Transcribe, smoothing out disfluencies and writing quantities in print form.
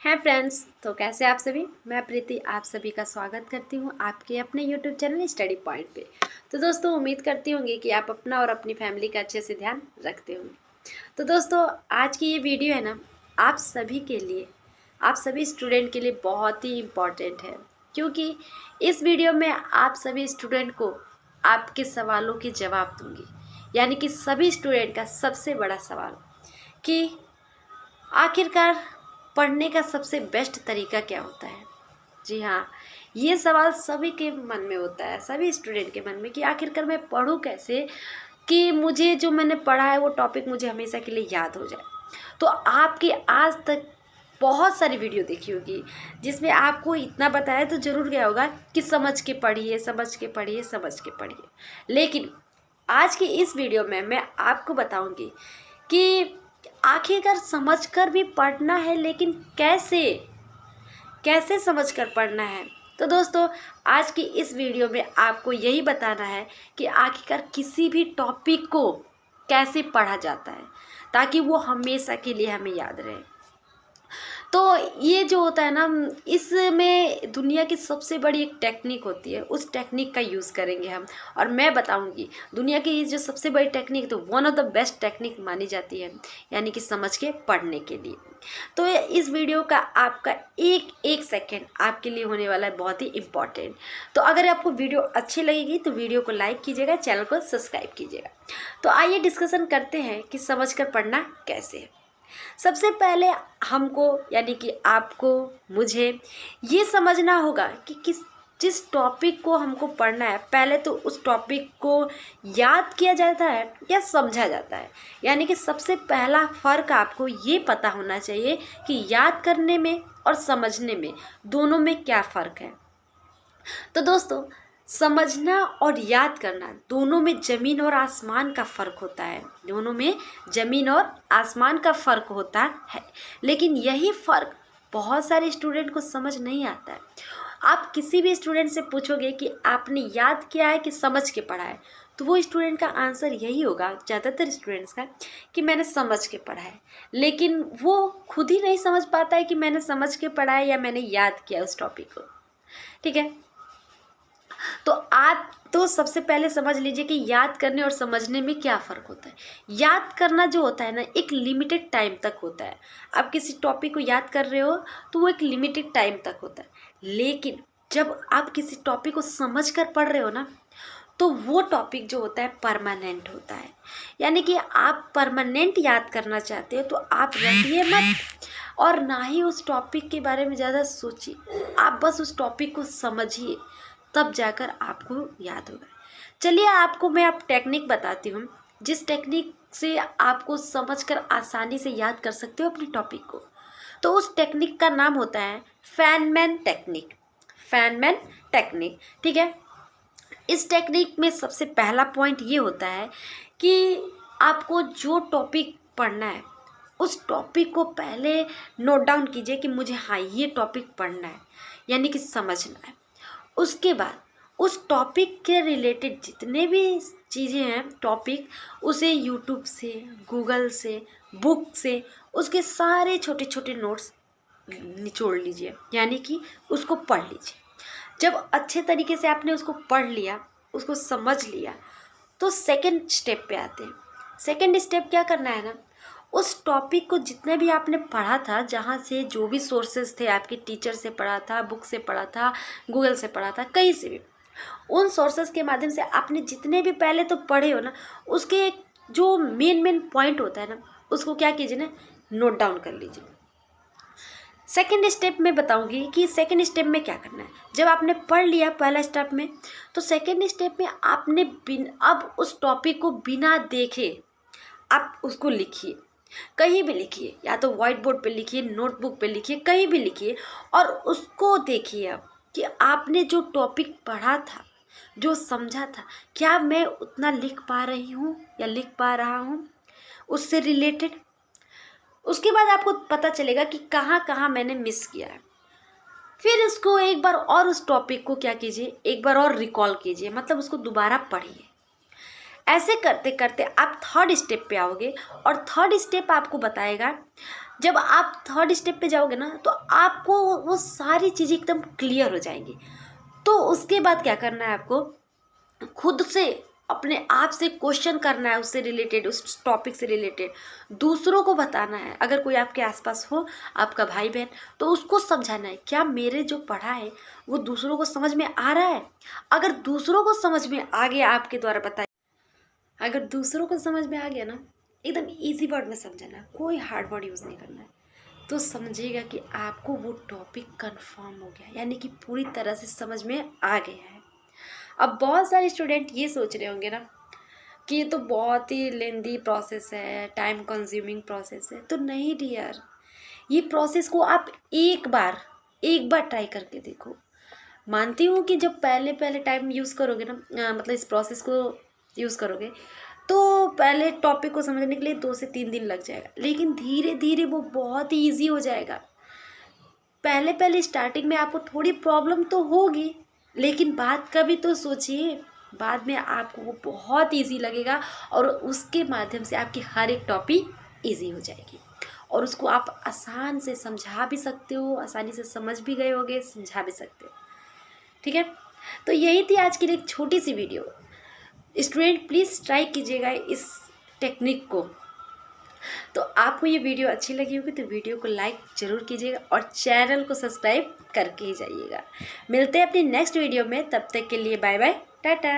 है फ्रेंड्स, तो कैसे आप सभी। मैं प्रीति आप सभी का स्वागत करती हूँ आपके अपने यूट्यूब चैनल स्टडी पॉइंट पे। तो दोस्तों, उम्मीद करती होंगी कि आप अपना और अपनी फैमिली का अच्छे से ध्यान रखते होंगे। तो दोस्तों, आज की ये वीडियो है ना, आप सभी के लिए, आप सभी स्टूडेंट के लिए बहुत ही इम्पॉर्टेंट है, क्योंकि इस वीडियो में आप सभी स्टूडेंट को आपके सवालों के जवाब दूंगी। यानी कि सभी स्टूडेंट का सबसे बड़ा सवाल कि आखिरकार पढ़ने का सबसे बेस्ट तरीका क्या होता है। जी हाँ, ये सवाल सभी के मन में होता है, सभी स्टूडेंट के मन में, कि आखिरकार मैं पढूं कैसे कि मुझे जो मैंने पढ़ा है वो टॉपिक मुझे हमेशा के लिए याद हो जाए। तो आपकी आज तक बहुत सारी वीडियो देखी होगी जिसमें आपको इतना बताया तो ज़रूर गया होगा कि समझ के पढ़िए, समझ के पढ़िए, समझ के पढ़िए। लेकिन आज की इस वीडियो में मैं आपको बताऊंगी कि आखिरकार समझकर भी पढ़ना है, लेकिन कैसे कैसे समझकर पढ़ना है। तो दोस्तों, आज की इस वीडियो में आपको यही बताना है कि आखिरकार किसी भी टॉपिक को कैसे पढ़ा जाता है ताकि वो हमेशा के लिए हमें याद रहे। तो ये जो होता है ना, इसमें दुनिया की सबसे बड़ी एक टेक्निक होती है, उस टेक्निक का यूज़ करेंगे हम। और मैं बताऊंगी दुनिया की ये जो सबसे बड़ी टेक्निक, तो one of the best technique मानी जाती है, यानी कि समझ के पढ़ने के लिए। तो इस वीडियो का आपका एक एक सेकेंड आपके लिए होने वाला है बहुत ही इम्पॉर्टेंट। तो अगर आपको वीडियो अच्छी लगेगी तो वीडियो को लाइक कीजिएगा, चैनल को सब्सक्राइब कीजिएगा। तो आइए डिस्कशन करते हैं कि समझ कर पढ़ना कैसे है। सबसे पहले हमको, यानी कि आपको, मुझे ये समझना होगा कि जिस टॉपिक को हमको पढ़ना है, पहले तो उस टॉपिक को याद किया जाता है या समझा जाता है। यानी कि सबसे पहला फ़र्क आपको ये पता होना चाहिए कि याद करने में और समझने में, दोनों में क्या फ़र्क है। तो दोस्तों, समझना और याद करना, दोनों में ज़मीन और आसमान का फ़र्क होता है। दोनों में ज़मीन और आसमान का फ़र्क होता है, लेकिन यही फ़र्क बहुत सारे स्टूडेंट को समझ नहीं आता है। आप किसी भी स्टूडेंट से पूछोगे कि आपने याद किया है कि समझ के पढ़ा है, तो वो स्टूडेंट का आंसर यही होगा, ज़्यादातर स्टूडेंट्स का, कि मैंने समझ के पढ़ा है। लेकिन वो खुद ही नहीं समझ पाता है कि मैंने समझ के पढ़ा है या मैंने याद किया उस टॉपिक को। ठीक है, तो आप तो सबसे पहले समझ लीजिए कि याद करने और समझने में क्या फ़र्क होता है। याद करना जो होता है ना, एक लिमिटेड टाइम तक होता है। आप किसी टॉपिक को याद कर रहे हो तो वो एक लिमिटेड टाइम तक होता है। लेकिन जब आप किसी टॉपिक को समझ कर पढ़ रहे हो ना, तो वो टॉपिक जो होता है परमानेंट होता है। यानी कि आप परमानेंट याद करना चाहते हो तो आप रटिए मत और ना ही उस टॉपिक के बारे में ज़्यादा सोचिए, आप बस उस टॉपिक को समझिए, तब जाकर आपको याद होगा। चलिए, आपको मैं अब टेक्निक बताती हूँ, जिस टेक्निक से आपको समझकर आसानी से याद कर सकते हो अपने टॉपिक को। तो उस टेक्निक का नाम होता है फैनमैन टेक्निक। फैनमैन टेक्निक, ठीक है। इस टेक्निक में सबसे पहला पॉइंट ये होता है कि आपको जो टॉपिक पढ़ना है, उस टॉपिक को पहले नोट डाउन कीजिए कि मुझे, हाँ, ये टॉपिक पढ़ना है, यानी कि समझना है। उसके बाद उस टॉपिक के रिलेटेड जितने भी चीज़ें हैं, टॉपिक, उसे यूट्यूब से, गूगल से, बुक से, उसके सारे छोटे छोटे नोट्स निचोड़ लीजिए, यानी कि उसको पढ़ लीजिए। जब अच्छे तरीके से आपने उसको पढ़ लिया, उसको समझ लिया, तो सेकंड स्टेप पे आते हैं। सेकंड स्टेप क्या करना है ना, उस टॉपिक को जितने भी आपने पढ़ा था, जहाँ से जो भी सोर्सेज थे, आपके टीचर से पढ़ा था, बुक से पढ़ा था, गूगल से पढ़ा था, कहीं से भी, उन सोर्सेज के माध्यम से आपने जितने भी पहले तो पढ़े हो ना, उसके जो मेन पॉइंट होता है ना, उसको क्या कीजिए ना, नोट डाउन कर लीजिए। सेकेंड स्टेप में बताऊंगी कि सेकेंड स्टेप में क्या करना है। जब आपने पढ़ लिया पहला स्टेप में, तो सेकेंड स्टेप में आपने अब उस टॉपिक को बिना देखे आप उसको लिखिए, कहीं भी लिखिए, या तो व्हाइट बोर्ड पे लिखिए, नोटबुक पे लिखिए, कहीं भी लिखिए, और उसको देखिए अब कि आपने जो टॉपिक पढ़ा था, जो समझा था, क्या मैं उतना लिख पा रही हूँ या लिख पा रहा हूँ उससे रिलेटेड। उसके बाद आपको पता चलेगा कि कहाँ कहाँ मैंने मिस किया है। फिर इसको एक बार और, उस टॉपिक को क्या कीजिए, एक बार और रिकॉल कीजिए, मतलब उसको दोबारा पढ़िए। ऐसे करते करते आप थर्ड स्टेप पे आओगे, और थर्ड स्टेप आपको बताएगा जब आप थर्ड स्टेप पे जाओगे ना तो आपको वो सारी चीज़ें एकदम क्लियर हो जाएंगी। तो उसके बाद क्या करना है, आपको खुद से अपने आप से क्वेश्चन करना है, उससे रिलेटेड, उस टॉपिक से रिलेटेड दूसरों को बताना है। अगर कोई आपके आसपास हो, आपका भाई बहन, तो उसको समझाना है क्या मेरे जो पढ़ा है वो दूसरों को समझ में आ रहा है। अगर दूसरों को समझ में आ गया, आपके द्वारा बताया, अगर दूसरों को समझ में आ गया ना, एकदम इजी वर्ड में समझाना, कोई हार्ड वर्ड यूज़ नहीं करना है, तो समझिएगा कि आपको वो टॉपिक कंफर्म हो गया, यानी कि पूरी तरह से समझ में आ गया है। अब बहुत सारे स्टूडेंट ये सोच रहे होंगे ना कि ये तो बहुत ही लेंदी प्रोसेस है, टाइम कंज्यूमिंग प्रोसेस है। तो नहीं डियर, ये प्रोसेस को आप एक बार ट्राई करके देखो। मानती हूँ कि जब पहले पहले टाइम यूज़ करोगे ना, मतलब इस प्रोसेस को यूज़ करोगे, तो पहले टॉपिक को समझने के लिए 2 से 3 दिन लग जाएगा, लेकिन धीरे धीरे वो बहुत ही ईजी हो जाएगा। पहले पहले स्टार्टिंग में आपको थोड़ी प्रॉब्लम तो होगी, लेकिन बात का भी तो सोचिए, बाद में आपको वो बहुत इजी लगेगा और उसके माध्यम से आपकी हर एक टॉपिक इजी हो जाएगी और उसको आप आसान से समझा भी सकते हो, आसानी से समझ भी गए होगे, समझा भी सकते हो। ठीक है, तो यही थी आज की एक छोटी सी वीडियो। स्टूडेंट प्लीज़ ट्राई कीजिएगा इस टेक्निक को। तो आपको ये वीडियो अच्छी लगी होगी तो वीडियो को लाइक ज़रूर कीजिएगा और चैनल को सब्सक्राइब करके ही जाइएगा। मिलते हैं अपनी नेक्स्ट वीडियो में, तब तक के लिए बाय बाय, टाटा।